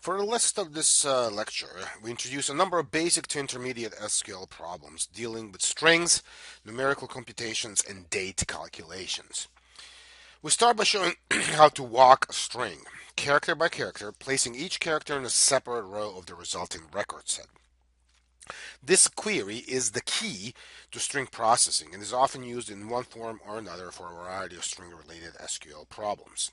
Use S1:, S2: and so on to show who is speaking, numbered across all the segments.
S1: For the rest of this lecture, we introduce a number of basic to intermediate SQL problems dealing with strings, numerical computations, and date calculations. We start by showing how to walk a string, character by character, placing each character in a separate row of the resulting record set. This query is the key to string processing and is often used in one form or another for a variety of string-related SQL problems.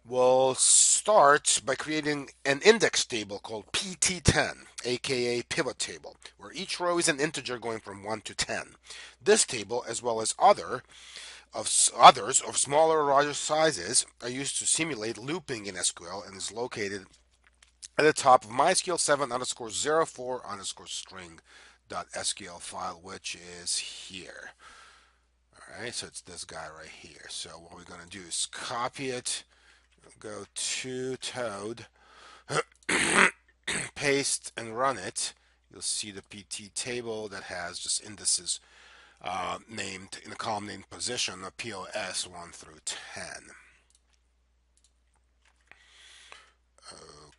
S1: We'll start by creating an index table called PT10, aka pivot table, where each row is an integer going from 1 to 10. This table, as well as others of smaller or larger sizes, are used to simulate looping in SQL and is located at the top of MySQL7 underscore 04 underscore string.sql file, which is here. All right, so it's this guy right here. So what we're going to do is copy it, go to Toad, paste and run it. You'll see the PT table that has just indices named in the column named position of POS 1 through 10.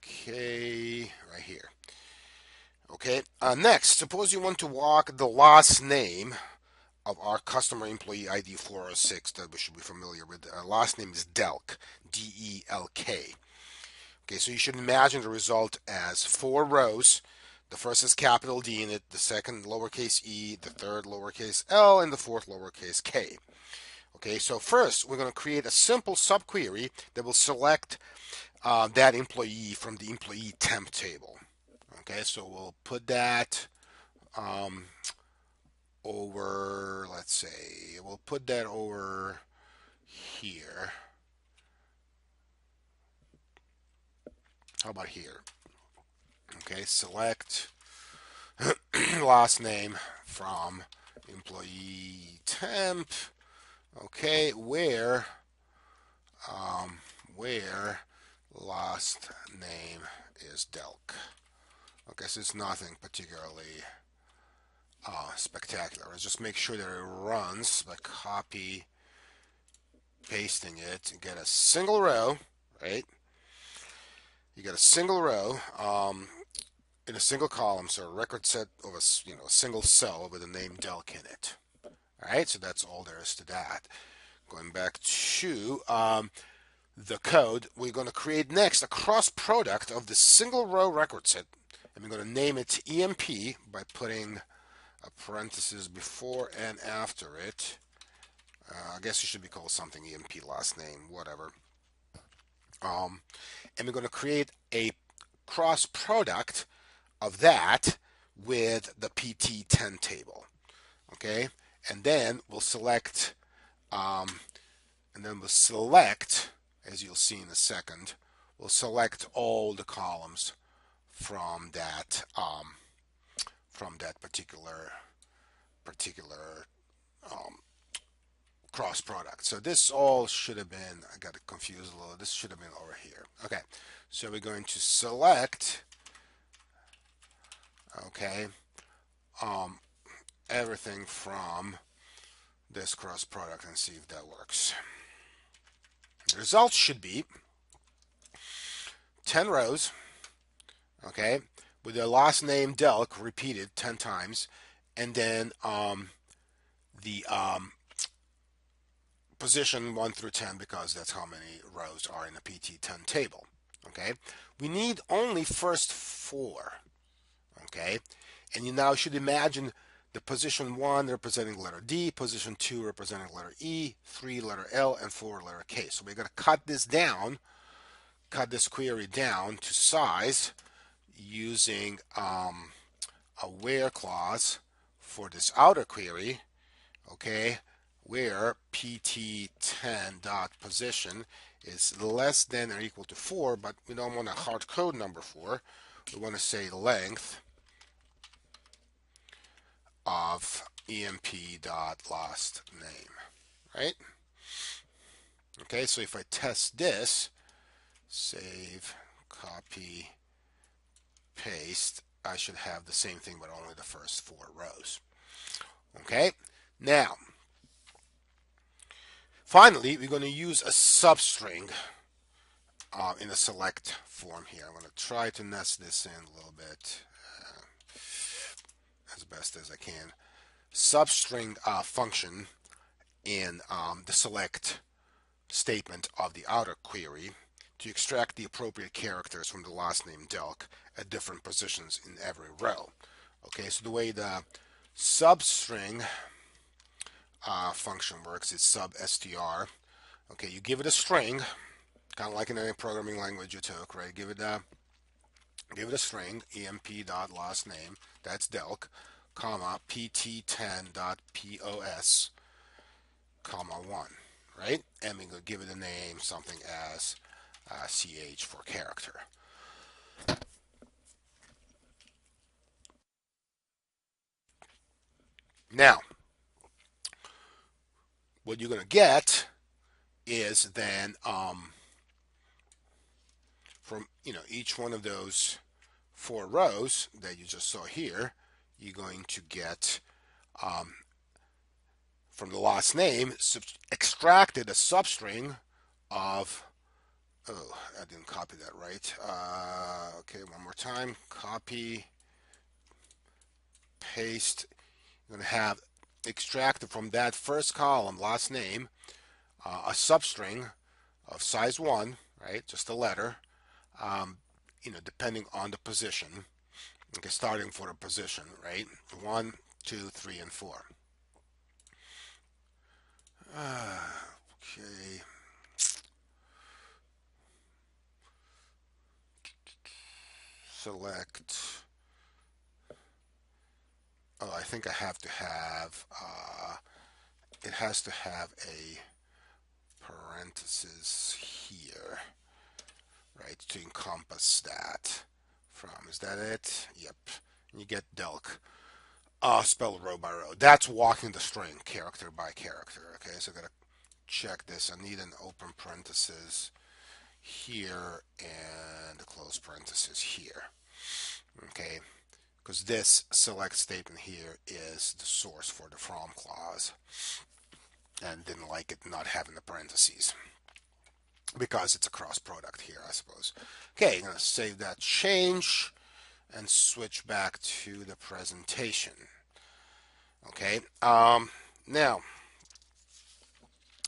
S1: Okay, right here. Okay, next, suppose you want to walk the last name of our customer employee ID 406 that we should be familiar with. Last name is Delk, D-E-L-K. Okay, so you should imagine the result as 4 rows. The first is capital D in it, the second lowercase e, the third lowercase l, and the fourth lowercase k. Okay, so first we're going to create a simple subquery that will select that employee from the employee temp table. Okay, so we'll put that over, let's say, we'll put that over here. How about here? Okay, select last name from employee temp. Okay, where last name is Delk. Okay, so it's nothing particularly spectacular. Let's just make sure that it runs by copy pasting it and get a single row, right? You get a single row in a single column, so a record set of a single cell with the name Delk in it. All right, so that's all there is to that. Going back to the code, we're going to create next a cross product of the single row record set, and we're going to name it EMP by putting a parenthesis before and after it. I guess it should be called something EMP last name, whatever. And we're going to create a cross product of that with the PT10 table. Okay, and then we'll select, as you'll see in a second, we'll select all the columns from that particular cross product. So this all should have been, I got it confused a little, this should have been over here. Okay, so we're going to select, okay, everything from this cross product and see if that works. The results should be 10 rows, okay, with the last name Delk repeated 10 times, and then the position 1 through 10 because that's how many rows are in the PT10 table. Okay, we need only first 4. Okay, and you now should imagine the position 1 representing letter D, position 2 representing letter E, 3 letter L, and 4 letter K. So we're going to cut this query down to size using a where clause for this outer query, okay, where pt10.position is less than or equal to 4, but we don't want a hard code number 4. We want to say length of emp.last name, right? Okay, so if I test this, save, copy, paste, I should have the same thing but only the first 4 rows. Okay, now finally we're going to use a substring in a select form here. I'm going to try to nest this in a little bit as best as I can. Substring function in the select statement of the outer query to extract the appropriate characters from the last name Delk at different positions in every row. Okay, so the way the substring function works is sub str. Okay, you give it a string, kind of like in any programming language you took, right? Give it a string, emp.lastname, that's Delk, comma, pt10.pos, comma 1, right? And we're going to give it a name, something as ch for character. Now, what you're going to get is then from each one of those 4 rows that you just saw here, you're going to get from the last name extracted a substring of, oh, I didn't copy that right. Okay, one more time. Copy, paste. You're going to have extracted from that first column, last name, a substring of size 1, right? Just a letter, depending on the position. Okay, starting for a position, right? 1, 2, 3, and 4. Okay. Select. Oh, I think I have to have, it has to have a parenthesis here, right, to encompass that from. Is that it? Yep. You get Delk. Spelled row by row. That's walking the string character by character. Okay, so I gotta check this. I need an open parenthesis here and a close parenthesis here. Okay, because this select statement here is the source for the from clause, and didn't like it not having the parentheses because it's a cross product here, I suppose. Okay, I'm gonna save that change and switch back to the presentation. Okay, now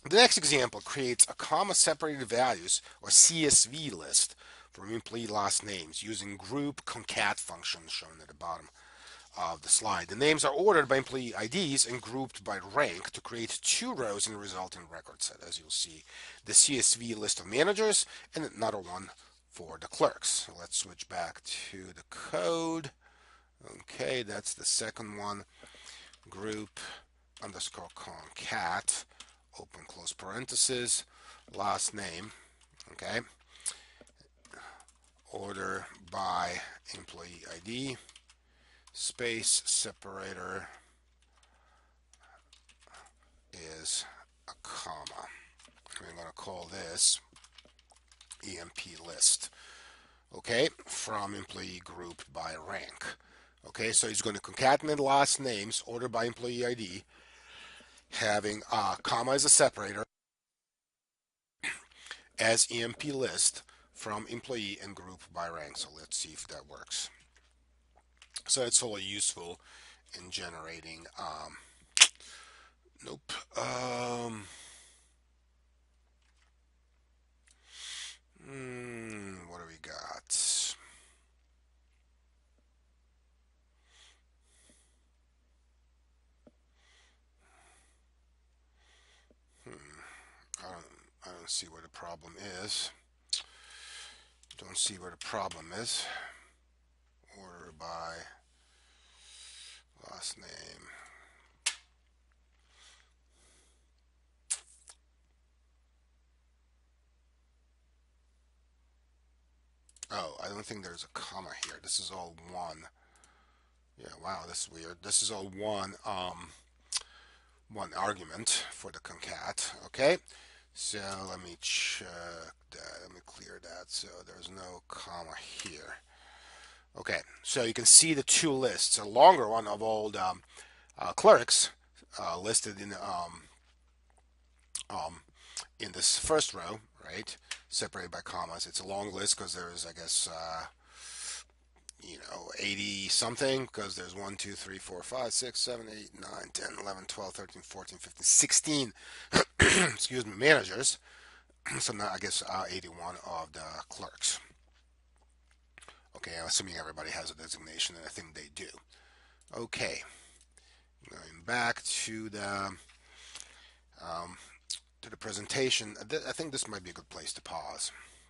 S1: the next example creates a comma separated values or CSV list from employee last names using group concat functions shown at the bottom of the slide. The names are ordered by employee IDs and grouped by rank to create 2 rows in the resulting record set. As you'll see, the CSV list of managers and another one for the clerks. So let's switch back to the code. Okay, that's the second one. Group underscore concat, open close parenthesis, last name. Okay, order by employee ID, space separator is a comma. I'm going to call this EMP list. Okay, from employee grouped by rank. Okay, so he's going to concatenate last names ordered by employee ID, having a comma as a separator as EMP list from employee and group by rank. So let's see if that works. So it's all useful in generating. Nope. What do we got? I don't see where the problem is. Don't see where the problem is. Order by last name. Oh, I don't think there's a comma here. This is all one. Yeah, wow, this is weird. This is all one argument for the concat. Okay, so let me check that. Let me clear that. So there's no comma here. Okay, so you can see the 2 lists. A longer one of all the clerks listed in this first row, right? Separated by commas. It's a long list because there's, I guess, 80 something, because there's 1, 2, 3, 4, 5, 6, 7, 8, 9, 10, 11, 12, 13, 14, 15, 16, excuse me, managers. So now I guess 81 of the clerks. Okay, I'm assuming everybody has a designation, and I think they do. Okay, going back um, to the presentation. I think this might be a good place to pause.